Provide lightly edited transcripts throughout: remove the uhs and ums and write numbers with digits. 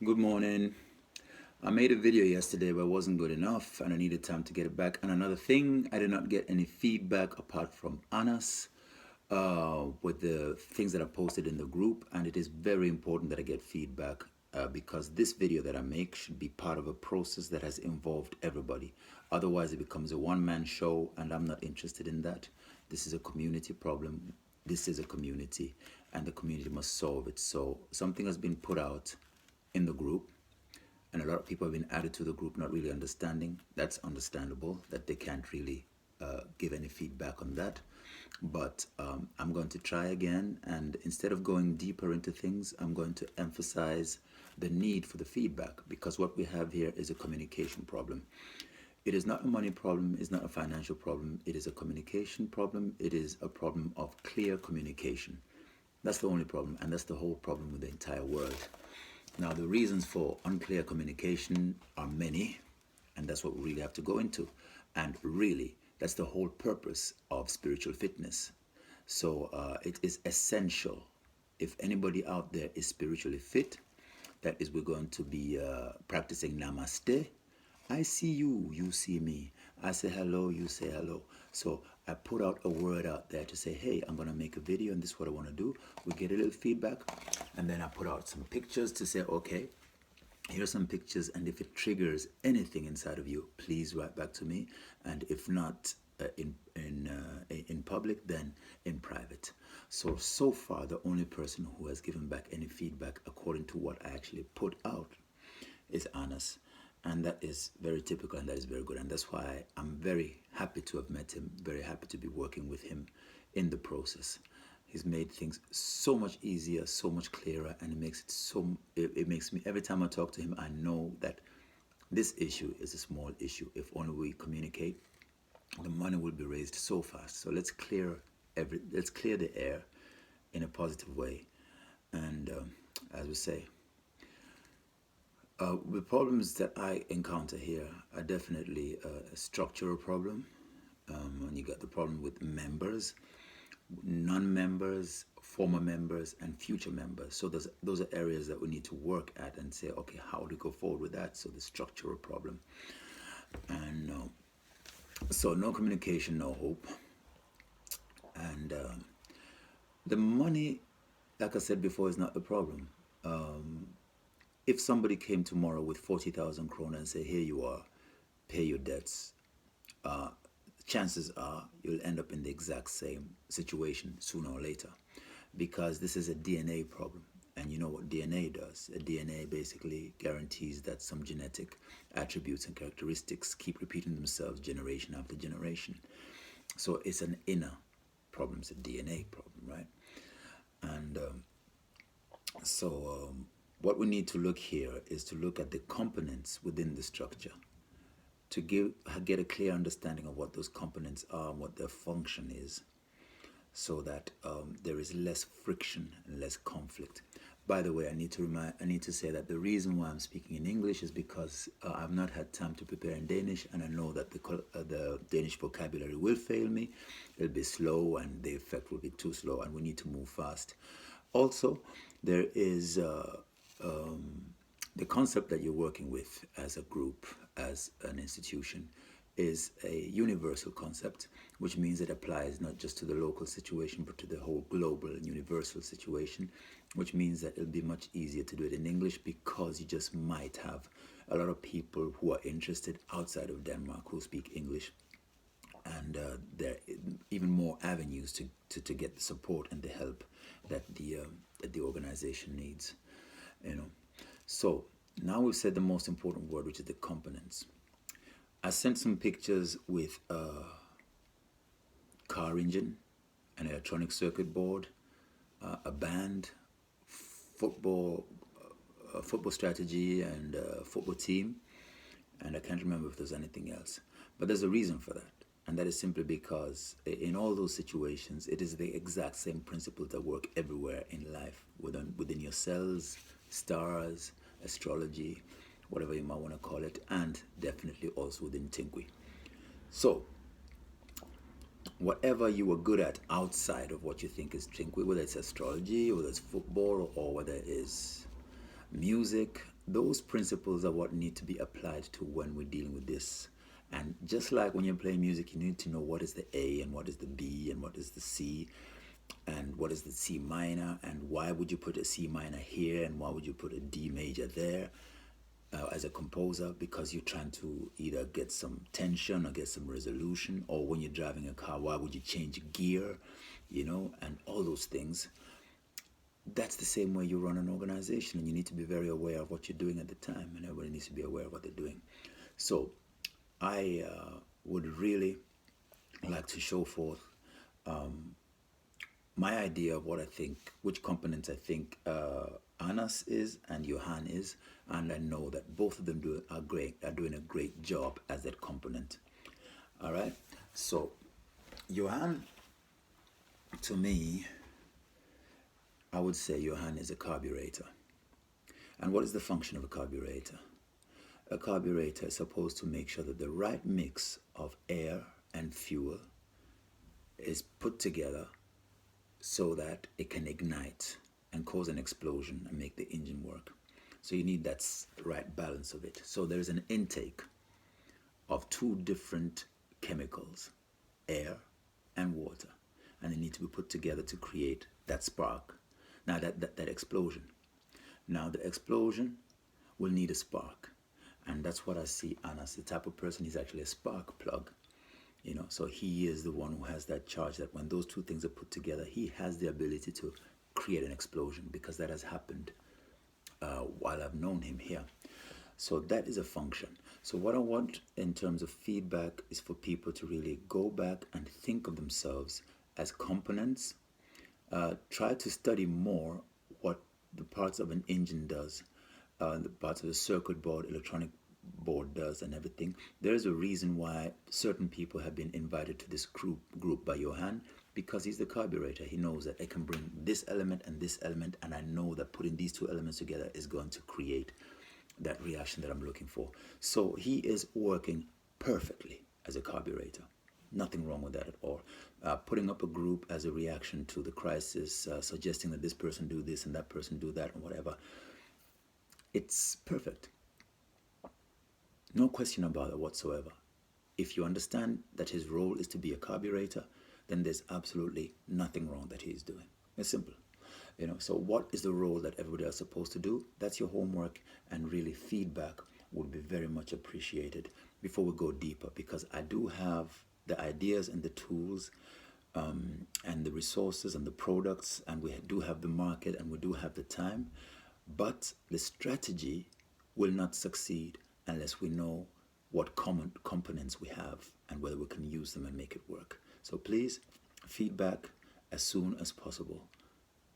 Good morning. I made a video yesterday but it wasn't good enough and I needed time to get it back. And another thing, I did not get any feedback apart from Anas with the things that I posted in the group. And it is very important that I get feedback because this video that I make should be part of a process that has involved everybody. Otherwise, it becomes a one-man show and I'm not interested in that. This is a community problem. This is a community and the community must solve it. So something has been put out in the group and a lot of people have been added to the group not really understanding. That's understandable that they can't really give any feedback on that. But I'm going to try again, and instead of going deeper into things, I'm going to emphasize the need for the feedback, because what we have here is a communication problem. It is not a money problem, it's not a financial problem, it is a communication problem, it is a problem of clear communication. That's the only problem, and that's the whole problem with the entire world. Now, the reasons for unclear communication are many, and that's what we really have to go into. And really, that's the whole purpose of spiritual fitness. So it is essential. If anybody out there is spiritually fit, that is, we're going to be practicing Namaste. I see you, you see me. I say hello, you say hello. So I put out a word out there to say, hey, I'm going to make a video and this is what I want to do. We get a little feedback. And then I put out some pictures to say, okay, here's some pictures. And if it triggers anything inside of you, please write back to me. And if not in public, then in private. So far, the only person who has given back any feedback according to what I actually put out is Anas. And that is very typical and that is very good. And that's why I'm very happy to have met him, very happy to be working with him in the process. He's made things so much easier, so much clearer, and it makes me, every time I talk to him, I know that this issue is a small issue. If only we communicate, the money will be raised so fast. So let's clear the air in a positive way. And as we say, the problems that I encounter here are definitely a structural problem. And you got the problem with members, non-members, former members, and future members. So those are areas that we need to work at and say, okay, how do we go forward with that? So the structural problem. And so no communication, no hope. And the money, like I said before, is not the problem. If somebody came tomorrow with 40,000 krona and say, here you are, pay your debts, chances are you'll end up in the exact same situation sooner or later, because this is a DNA problem. And you know what DNA does? A DNA basically guarantees that some genetic attributes and characteristics keep repeating themselves generation after generation. So it's an inner problem, it's a DNA problem, right? And what we need to look here is to look at the components within the structure to get a clear understanding of what those components are and what their function is, so that there is less friction and less conflict. By the way, I need to say that the reason why I'm speaking in English is because I've not had time to prepare in Danish, and I know that the Danish vocabulary will fail me. It'll be slow, and the effect will be too slow, and we need to move fast. Also, there is the concept that you're working with as a group, as an institution, is a universal concept, which means it applies not just to the local situation, but to the whole global and universal situation, which means that it'll be much easier to do it in English, because you just might have a lot of people who are interested outside of Denmark who speak English. And there are even more avenues to get the support and the help that the organization needs, you know. So now we've said the most important word, which is the components. I sent some pictures with a car engine, an electronic circuit board, a band, football strategy, and a football team. And I can't remember if there's anything else. But there's a reason for that. And that is simply because in all those situations, it is the exact same principles that work everywhere in life, within your cells, stars, astrology, whatever you might want to call it, and definitely also within Tinkuy. So, whatever you are good at outside of what you think is Tinkuy, whether it's astrology, whether it's football, or whether it is music. Those principles are what need to be applied to when we're dealing with this. And just like when you're playing music, you need to know what is the A and what is the B and what is the C and what is the C minor and why would you put a C minor here and why would you put a D major there as a composer, because you're trying to either get some tension or get some resolution, or when you're driving a car, why would you change gear, and all those things. That's the same way you run an organization, and you need to be very aware of what you're doing at the time, and everybody needs to be aware of what they're doing. So I would really like to show forth my idea of what I think, which components I think Anas is and Johan is, and I know that both of them are doing a great job as that component. All right. So Johan, to me, I would say Johan is a carburetor. And what is the function of a carburetor? A carburetor is supposed to make sure that the right mix of air and fuel is put together so that it can ignite and cause an explosion and make the engine work. So you need that right balance of it. So there's an intake of two different chemicals, air and water, and they need to be put together to create that spark. Now that explosion. Now the explosion will need a spark. And that's what I see Anas, the type of person, he's actually a spark plug. So he is the one who has that charge that when those two things are put together, he has the ability to create an explosion, because that has happened while I've known him here. So that is a function. So what I want in terms of feedback is for people to really go back and think of themselves as components. Try to study more what the parts of an engine does, the parts of the circuit board, electronic board does, and everything. There's a reason why certain people have been invited to this group by Johan, because he's the carburetor. He knows that I can bring this element and this element, and I know that putting these two elements together is going to create that reaction that I'm looking for. So he is working perfectly as a carburetor. Nothing wrong with that at all. Putting up a group as a reaction to the crisis, suggesting that this person do this and that person do that and whatever. It's perfect. No question about it whatsoever. If you understand that his role is to be a carburetor, then there's absolutely nothing wrong that he's doing. It's simple. So what is the role that everybody else is supposed to do? That's your homework, and really feedback would be very much appreciated before we go deeper, because I do have the ideas and the tools and the resources and the products, and we do have the market and we do have the time, but the strategy will not succeed unless we know what common components we have and whether we can use them and make it work. So please, feedback as soon as possible.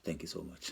Thank you so much.